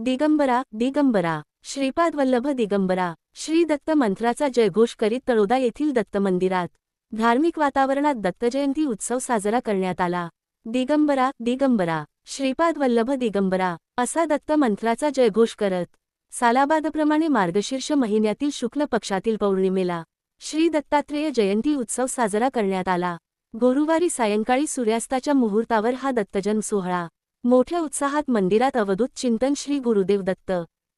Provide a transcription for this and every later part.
दिगंबरा दिगंबरा श्रीपाद वल्लभ दिगंबरा श्री दत्त मंत्राचा जयघोष करीत तळोदा येथील दत्त मंदिरात धार्मिक वातावरणात दत्तजयंती उत्सव साजरा करण्यात आला। दिगंबरा दिगंबरा श्रीपाद वल्लभ दिगंबरा असा दत्त मंत्राचा जयघोष करत सालाबादप्रमाणे मार्गशीर्ष महिन्यातील शुक्ल पक्षातील पौर्णिमेला श्री दत्तात्रेय जयंती उत्सव साजरा करण्यात आला। गुरुवारी सायंकाळी सूर्यास्ताच्या मुहूर्तावर हा दत्तजन्म सोहळा मोठ्या उत्साहात मंदिरात अवधूत चिंतन श्री गुरुदेव दत्त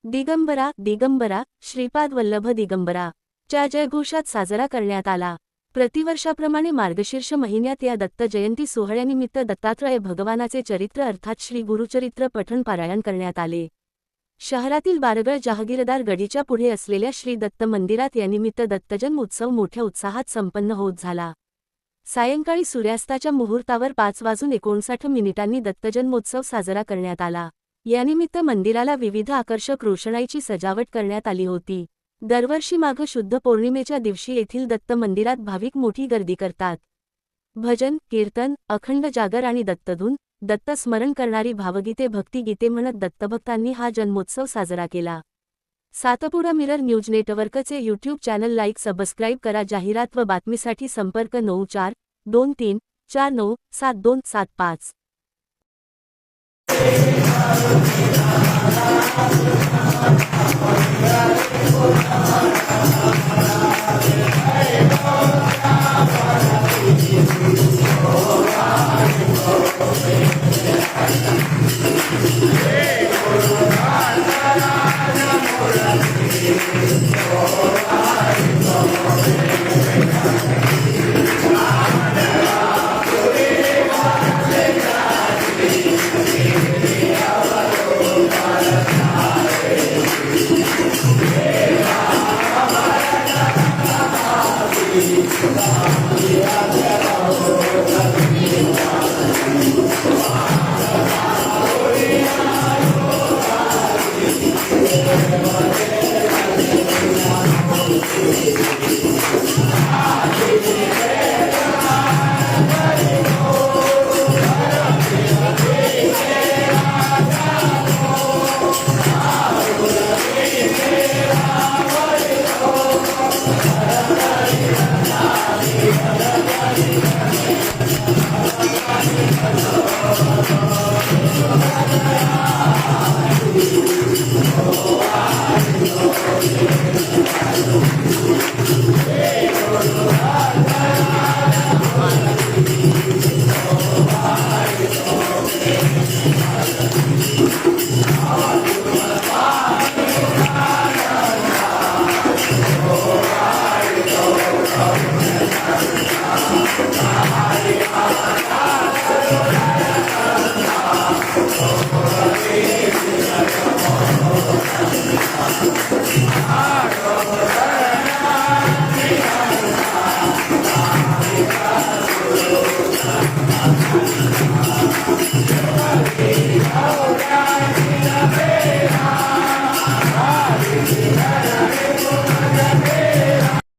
दिगंबरा दिगंबरा श्रीपाद वल्लभ दिगंबरा च्या जयघोषात साजरा करण्यात आला। प्रतिवर्षाप्रमाणे मार्गशीर्ष महिन्यात या दत्त जयंती सोहळ्यानिमित्त दत्तात्रय भगवानाचे चरित्र अर्थात श्री गुरुचरित्र पठण पारायण करण्यात आले। शहरातील बारगळ जहागीरदार गडीच्या पुढे असलेल्या श्री दत्त मंदिरात यानिमित्त दत्तजन्म उत्सव मोठ्या उत्साहात संपन्न होत झाला। सायंकाळी सूर्यास्ताच्या मुहूर्तावर 5:59 दत्तजन्मोत्सव साजरा करण्यात आला। यानिमित्त मंदिराला विविध आकर्षक रोषणाईची सजावट करण्यात आली होती। दरवर्षी माघ शुद्ध पौर्णिमेच्या दिवशी येथील दत्त मंदिरात भाविक मोठी गर्दी करतात। भजन कीर्तन अखंड जागर आणि दत्तधून दत्त स्मरण करणारी भावगीते भक्तिगीते म्हणत दत्तभक्तांनी हा जन्मोत्सव साजरा केला। सातपुडा मिरर न्यूज नेटवर्कचे यूट्यूब चॅनल लाईक सबस्क्राईब करा। जाहिरात व बातमीसाठी संपर्क 9423497275।